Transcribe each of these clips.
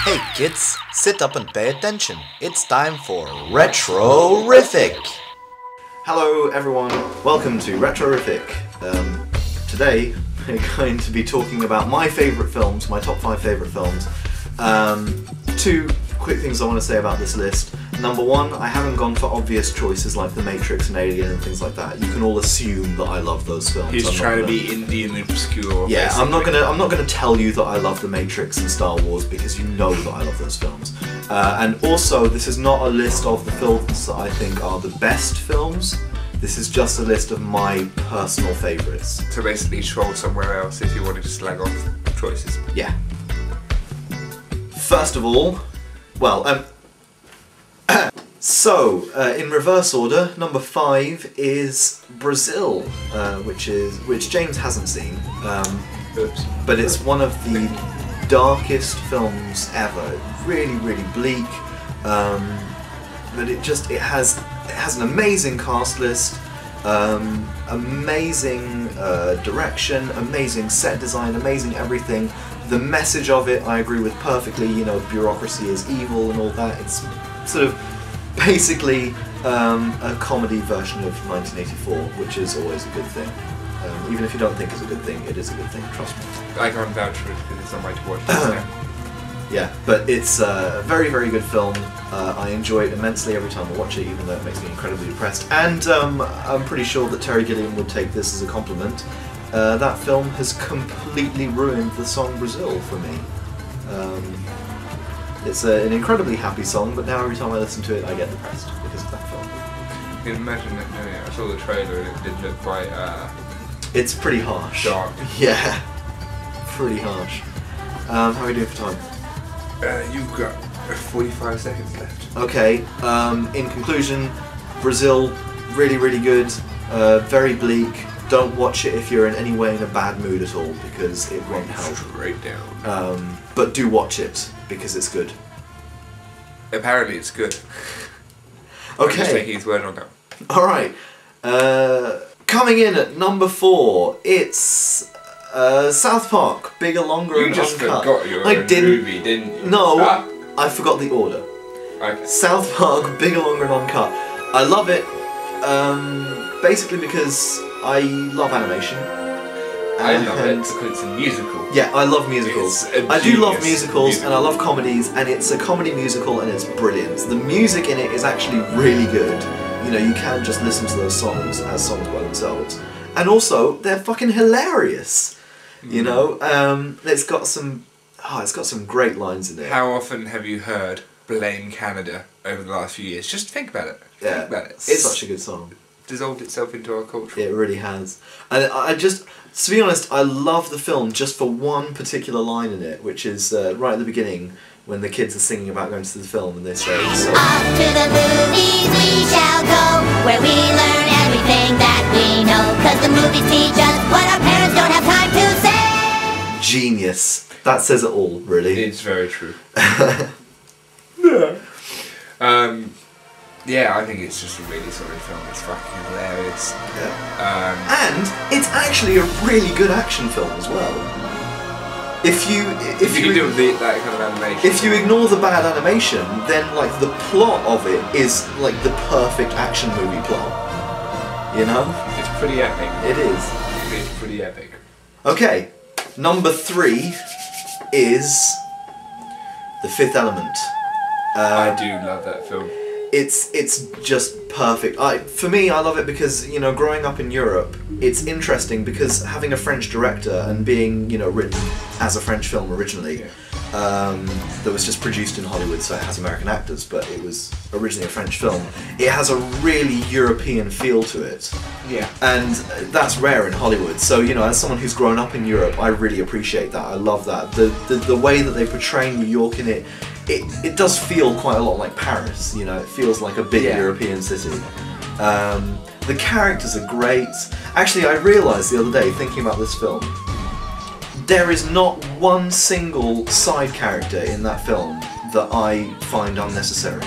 Hey kids, sit up and pay attention. It's time for Retrorific! Hello everyone, welcome to Retrorific. Today we're going to be talking about my favourite films, my top 5 favourite films. Two quick things I want to say about this list. Number one, I haven't gone for obvious choices like The Matrix and Alien and things like that. You can all assume that I love those films. He's trying to be indie and obscure. Yeah, basically. I'm not gonna tell you that I love The Matrix and Star Wars because you know that I love those films. And also, this is not a list of the films that I think are the best films. This is just a list of my personal favourites. So basically troll somewhere else if you wanted to slag off choices. Yeah. First of all, well, so, in reverse order, number 5 is Brazil, which James hasn't seen, Oops. but it's one of the darkest films ever. Really, really bleak, but it has an amazing cast list, amazing direction, amazing set design, amazing everything. The message of it, I agree with perfectly. You know, bureaucracy is evil and all that. It's sort of basically a comedy version of 1984, which is always a good thing. Even if you don't think it's a good thing, it is a good thing, trust me. I can't vouch for it because it's on my to watch list now. Yeah, but it's a very, very good film. I enjoy it immensely every time I watch it, even though it makes me incredibly depressed. And I'm pretty sure that Terry Gilliam would take this as a compliment. That film has completely ruined the song Brazil for me. It's an incredibly happy song, but now every time I listen to it I get depressed because of that film. You can imagine it, I saw the trailer and it did look quite It's pretty harsh. dark. Yeah, pretty harsh. How are we doing for time? You've got 45 seconds left. Okay, in conclusion, Brazil, really, really good, very bleak. Don't watch it if you're in any way in a bad mood at all, because it won't help. Straight down. But do watch it, because it's good. Apparently it's good. I'm just Okay, taking his word on that. alright. Coming in at number 4, it's South Park, Bigger, Longer You and just Uncut. forgot your I own didn't. movie, didn't you? No, Ah, I forgot the order. okay. South Park, Bigger, Longer and Uncut. I love it, basically because I love animation. I love it And- because it's a musical. Yeah, I love musicals. It's a I do love genius musicals musical. and I love comedies, and it's a comedy musical and it's brilliant. The music in it is actually really good. You know, you can just listen to those songs as songs by themselves. And also, they're fucking hilarious. You know, it's got some great lines in it. How often have you heard Blame Canada over the last few years? Just think about it. Yeah, Think about it. it's such a good song. Dissolved itself into our culture. It really has. And I just, to be honest, I love the film just for one particular line in it, which is right at the beginning when the kids are singing about going to the film and they say, so, Off to the movies we shall go, where we learn everything that we know. Cause the movies teach us what our parents don't have time to say. genius. That says it all, really. It's very true. Yeah, I think it's just a really solid film. It's fucking hilarious. Yeah. And it's actually a really good action film as well. If you do that kind of animation. if you ignore the bad animation, then like the plot of it is like the perfect action movie plot. You know? It's pretty epic. It is. It's pretty epic. Okay, number 3 is The Fifth Element. I do love that film. It's just perfect. For me, I love it because, you know, growing up in Europe, it's interesting because having a French director and being, you know, written as a French film originally, that was just produced in Hollywood, so it has American actors, but it was originally a French film. It has a really European feel to it. Yeah. And that's rare in Hollywood. So, you know, as someone who's grown up in Europe, I really appreciate that. I love that. The way that they portray New York in it, it does feel quite a lot like Paris, you know, it feels like a big European city. The characters are great. Actually, I realised the other day, thinking about this film, there is not one single side character in that film that I find unnecessary.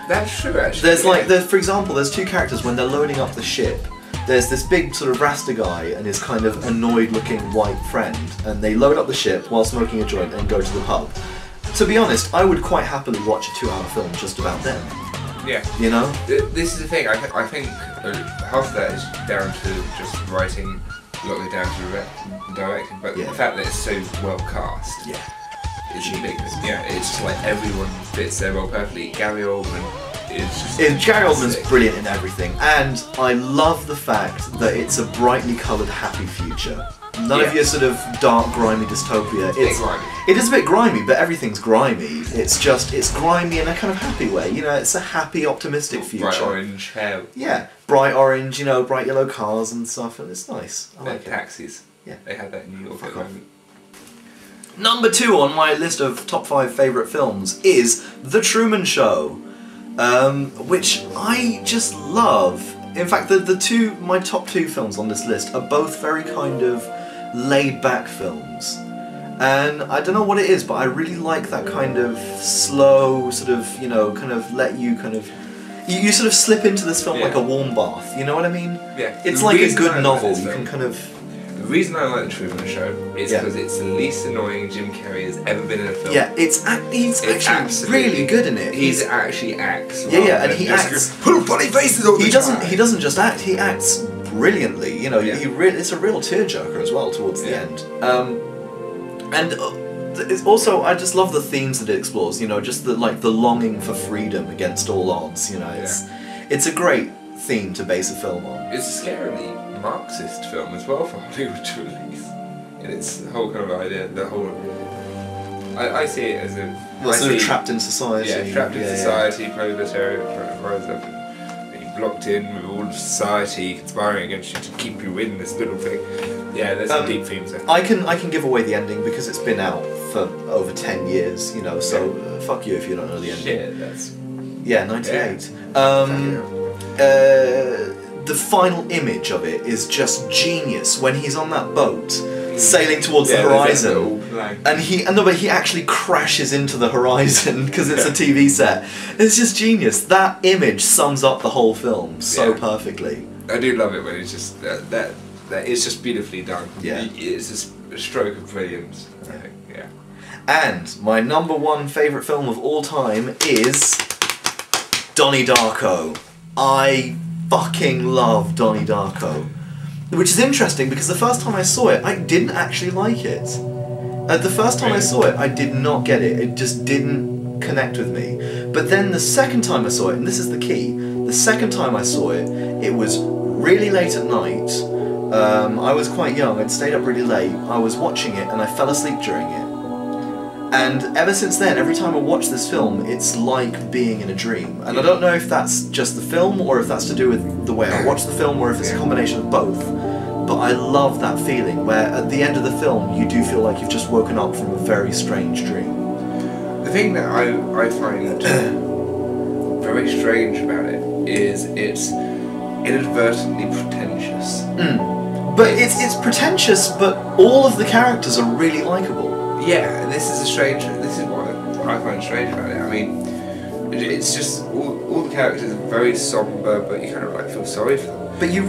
That's true, actually. There's like, for example, there's 2 characters when they're loading up the ship. There's this big sort of Rasta guy and his kind of annoyed looking white friend, and they load up the ship while smoking a joint and go to the pub. to be honest, I would quite happily watch a 2-hour film just about them. Yeah. You know? This is the thing. I think half of that is down to just writing, a lot of it down to directing, but Yeah. the fact that it's so well cast. Yeah. It's ridiculous. Yeah, it's just like everyone fits their role perfectly. Gary Oldman is just... Gary Oldman's fantastic. brilliant in everything, and I love the fact that it's a brightly coloured, happy future. None of Yeah. your sort of dark, grimy dystopia. Bit grimy. It is a bit grimy, but everything's grimy. It's grimy in a kind of happy way. You know, it's a happy, optimistic future. Bright orange hair. Yeah, bright orange, you know, bright yellow cars and stuff, and it's nice. I They're like it. taxis. Yeah. They have that in New York at the moment. Number 2 on my list of top 5 favourite films is The Truman Show, which I just love. In fact, my top 2 films on this list are both very kind of laid-back films. And I don't know what it is, but I really like that kind of slow, sort of, you know, kind of let you kind of... You sort of slip into this film like a warm bath, you know what I mean? Yeah. It's The like a reason I good like novel, this you film- can kind of... The reason I like The Truman Show is Yeah. because it's the least annoying Jim Carrey has ever been in a film. Yeah, he's actually absolutely- really good in it. He's actually acts. Yeah, yeah, rather and than he just acts- go, "Put funny faces all the He time." doesn't just act, he acts brilliantly, you know, Yeah. it's a real tearjerker as well towards the Yeah. end. And it's also, I just love the themes that it explores, you know, just the longing for freedom against all odds, you know, it's a great theme to base a film on. It's a scarily Marxist film as well for Hollywood to release. And it's the whole kind of idea, the whole... I see it as a... Well, I sort of see- trapped in society. Yeah, trapped in yeah. society, proletariat, rise up, being blocked in with all of society conspiring against you to keep you in this little thing. Yeah, there's some deep themes there. I can give away the ending because it's been out for over 10 years, you know, so fuck you if you don't know the ending. Shit, that's... Yeah, 98. Yeah. The final image of it is just genius when he's on that boat sailing towards the horizon, and he actually crashes into the horizon because it's a TV set. It's just genius. That image sums up the whole film so perfectly. I do love it when it's just that it's just beautifully done. Yeah. It's just a stroke of brilliance. I think. Yeah. And my number 1 favourite film of all time is Donnie Darko. I fucking love Donnie Darko. Which is interesting because the first time I saw it, I didn't actually like it. The first time I saw it, I did not get it. It just didn't connect with me. But then the second time I saw it, and this is the key, the second time I saw it, it was really late at night. I was quite young, I'd stayed up really late. I was watching it and I fell asleep during it. And ever since then, every time I watch this film, it's like being in a dream. And I don't know if that's just the film, or if that's to do with the way I watch the film, or if it's a combination of both. But I love that feeling, where at the end of the film, you do feel like you've just woken up from a very strange dream. The thing that I find very strange about it is it's inadvertently pretentious. But it's pretentious, but all of the characters are really likeable. Yeah, this is what I find strange about it. I mean, it's just all the characters are very somber, but you kind of like feel sorry for them. But you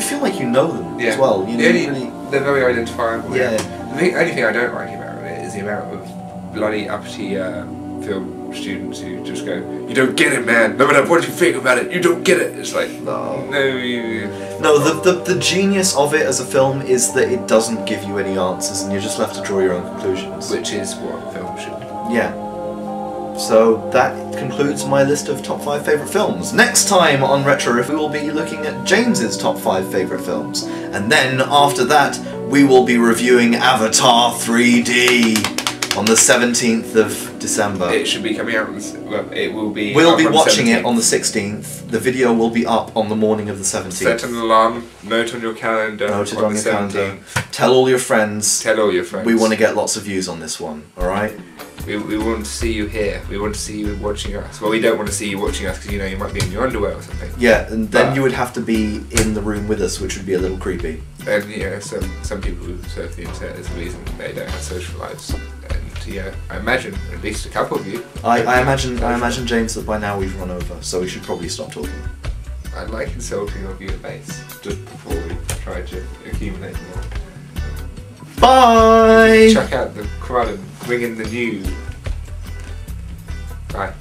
feel like you know them as well. You They're very identifiable. Yeah. The only thing I don't like about it is the amount of bloody uppity film students who just go, "You don't get it, man. No matter what you think about it, you don't get it." It's like, No. No, the genius of it as a film is that it doesn't give you any answers, and you're just left to draw your own conclusions. which is what film should do. Yeah. So that concludes my list of top 5 favourite films. Next time on Retrorific we will be looking at James's top 5 favourite films. And then after that we will be reviewing Avatar 3D on the 17th of December. It should be coming out. It will be. We'll up be on the watching 17th. it on the 16th. The video will be up on the morning of the 17th. Set an alarm. Note on your calendar. Noted on on the your calendar. 17th. Tell all your friends. Tell all your friends. We want to get lots of views on this one, alright? We want to see you here. We want to see you watching us. Well, we don't want to see you watching us because you might be in your underwear or something. Yeah, and then But- you would have to be in the room with us, which would be a little creepy. And some people who surf the internet is the reason they don't have social lives. And I imagine at least a couple of you. I imagine, James, that by now we've run over, so we should probably stop talking. I'd like insulting of you at base just before we try to accumulate more. Bye! Chuck out the crud and bring in the new. Bye.